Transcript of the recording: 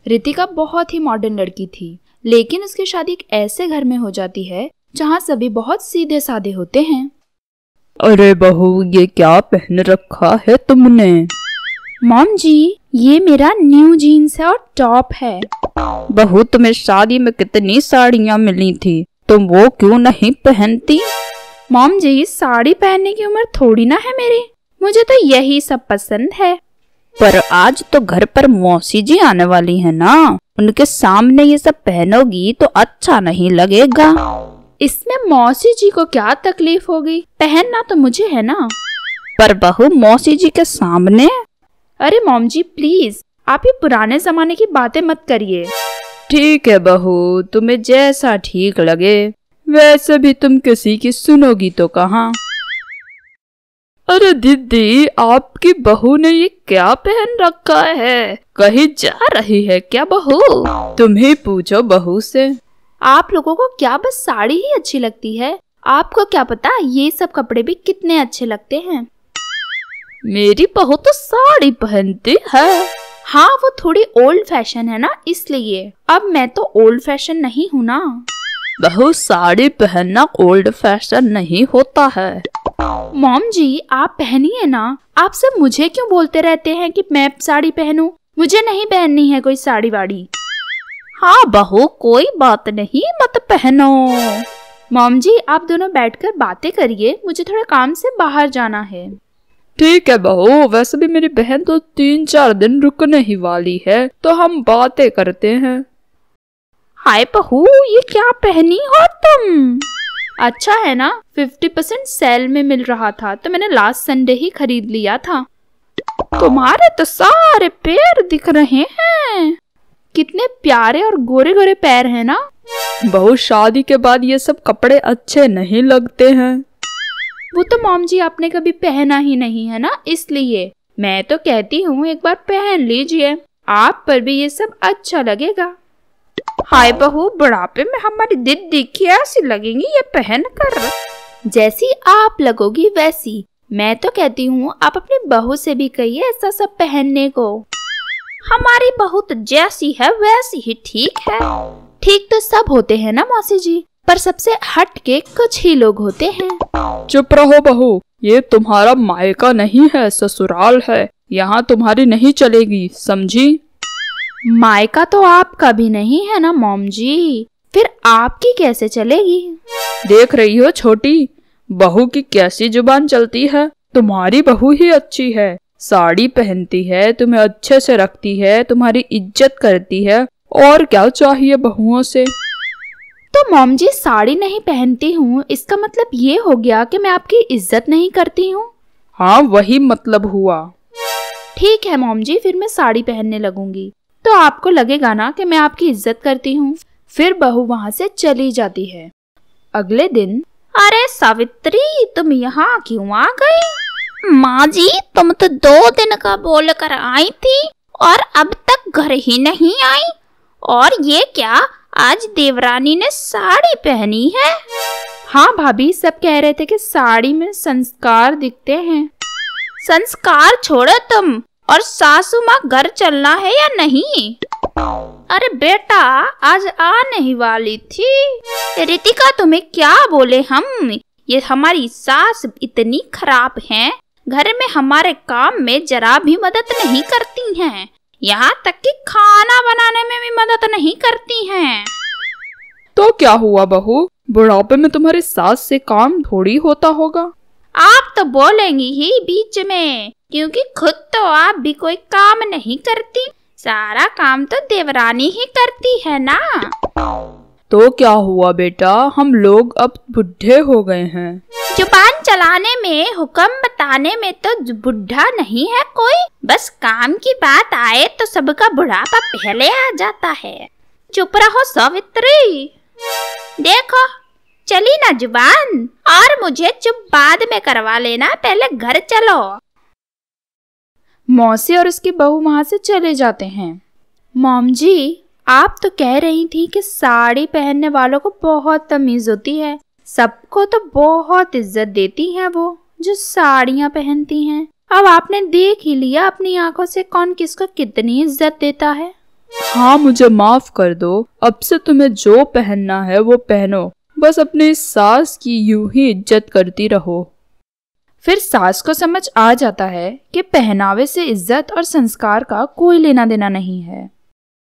रितिका बहुत ही मॉडर्न लड़की थी, लेकिन उसकी शादी एक ऐसे घर में हो जाती है जहाँ सभी बहुत सीधे साधे होते हैं। अरे बहू, ये क्या पहन रखा है तुमने? मॉम जी, ये मेरा न्यू जीन्स है और टॉप है। बहू, तुम्हें शादी में कितनी साड़ियाँ मिली थी, तुम वो क्यों नहीं पहनती? मॉम जी, साड़ी पहनने की उम्र थोड़ी ना है मेरी, मुझे तो यही सब पसंद है। पर आज तो घर पर मौसी जी आने वाली है ना, उनके सामने ये सब पहनोगी तो अच्छा नहीं लगेगा। इसमें मौसी जी को क्या तकलीफ होगी, पहनना तो मुझे है ना। पर बहू, मौसी जी के सामने? अरे मॉम जी प्लीज, आप ये पुराने जमाने की बातें मत करिए। ठीक है बहू, तुम्हें जैसा ठीक लगे। वैसे भी तुम किसी की सुनोगी तो कहाँ। अरे दीदी, आपकी बहू ने ये क्या पहन रखा है? कहीं जा रही है क्या बहू? तुम ही पूछो बहू से। आप लोगों को क्या बस साड़ी ही अच्छी लगती है? आपको क्या पता ये सब कपड़े भी कितने अच्छे लगते हैं। मेरी बहू तो साड़ी पहनती है। हाँ, वो थोड़ी ओल्ड फैशन है ना, इसलिए। अब मैं तो ओल्ड फैशन नहीं हूँ ना। बहू, साड़ी पहनना ओल्ड फैशन नहीं होता है। मॉम जी, आप पहनिए ना। आप सब मुझे क्यों बोलते रहते हैं कि मैं साड़ी पहनूं? मुझे नहीं पहननी है कोई साड़ी वाड़ी। हाँ बहू, कोई बात नहीं, मत पहनो। मॉम जी, आप दोनों बैठकर बातें करिए, मुझे थोड़ा काम से बाहर जाना है। ठीक है बहू, वैसे भी मेरी बहन तो 3-4 दिन रुकने ही वाली है, तो हम बातें करते हैं। हाय बहू, ये क्या पहनी हो तुम? अच्छा है ना, 50% सेल में मिल रहा था तो मैंने लास्ट संडे ही खरीद लिया था। तुम्हारे तो सारे पैर दिख रहे हैं, कितने प्यारे और गोरे गोरे पैर हैं ना। बहू, शादी के बाद ये सब कपड़े अच्छे नहीं लगते हैं। वो तो मॉम जी आपने कभी पहना ही नहीं है ना, इसलिए। मैं तो कहती हूँ एक बार पहन लीजिए, आप पर भी ये सब अच्छा लगेगा। हाय बहू, बुढ़ापे में हमारी दीदी कैसी लगेंगी ये पहन कर? जैसी आप लगोगी वैसी। मैं तो कहती हूँ आप अपनी बहू से भी कहिए ऐसा सब पहनने को। हमारी बहू तो जैसी है वैसी ही ठीक है। ठीक तो सब होते हैं ना मौसी जी, पर सबसे हट के कुछ ही लोग होते हैं। चुप रहो बहू, ये तुम्हारा मायका नहीं है, ससुराल है। यहाँ तुम्हारी नहीं चलेगी, समझी? मायका तो आपका भी नहीं है ना मॉम जी, फिर आपकी कैसे चलेगी? देख रही हो छोटी, बहू की कैसी जुबान चलती है। तुम्हारी बहू ही अच्छी है, साड़ी पहनती है, तुम्हें अच्छे से रखती है, तुम्हारी इज्जत करती है, और क्या चाहिए बहुओं से। तो मॉम जी, साड़ी नहीं पहनती हूँ इसका मतलब ये हो गया कि मैं आपकी इज्जत नहीं करती हूँ? हाँ, वही मतलब हुआ। ठीक है मॉम जी, फिर मैं साड़ी पहनने लगूंगी, तो आपको लगेगा ना कि मैं आपकी इज्जत करती हूँ। फिर बहू वहाँ से चली जाती है। अगले दिन, अरे सावित्री, तुम यहाँ क्यों आ गई? माँ जी, तुम तो 2 दिन का बोल कर आई थी और अब तक घर ही नहीं आई। और ये क्या, आज देवरानी ने साड़ी पहनी है? हाँ भाभी, सब कह रहे थे कि साड़ी में संस्कार दिखते हैं। संस्कार छोड़ो तुम, और सासू माँ घर चलना है या नहीं? अरे बेटा, आज आने ही वाली थी। रितिका, तुम्हें क्या बोले हम? ये हमारी सास इतनी खराब हैं, घर में हमारे काम में जरा भी मदद नहीं करती हैं, यहाँ तक कि खाना बनाने में भी मदद नहीं करती हैं। तो क्या हुआ बहू, बुढ़ापे में तुम्हारी सास से काम थोड़ी होता होगा। आप तो बोलेंगी ही बीच में, क्योंकि खुद तो आप भी कोई काम नहीं करती, सारा काम तो देवरानी ही करती है ना। तो क्या हुआ बेटा, हम लोग अब बुढ़े हो गए हैं। जुबान चलाने में, हुक्म बताने में तो बुढ़ा नहीं है कोई, बस काम की बात आए तो सबका बुढ़ापा पहले आ जाता है। चुप रहो सावित्री। देखो, चली ना जुबान, और मुझे चुप बाद में करवा लेना, पहले घर चलो। मौसी और उसकी बहू वहाँ से चले जाते हैं। मॉम जी, आप तो कह रही थी कि साड़ी पहनने वालों को बहुत तमीज होती है, सबको तो बहुत इज्जत देती हैं वो जो साड़ियाँ पहनती हैं। अब आपने देख ही लिया अपनी आंखों से कौन किसको कितनी इज्जत देता है। हाँ, मुझे माफ कर दो। अब से तुम्हें जो पहनना है वो पहनो, बस अपनी सास की यूं ही इज्जत करती रहो। फिर सास को समझ आ जाता है कि पहनावे से इज्जत और संस्कार का कोई लेना देना नहीं है।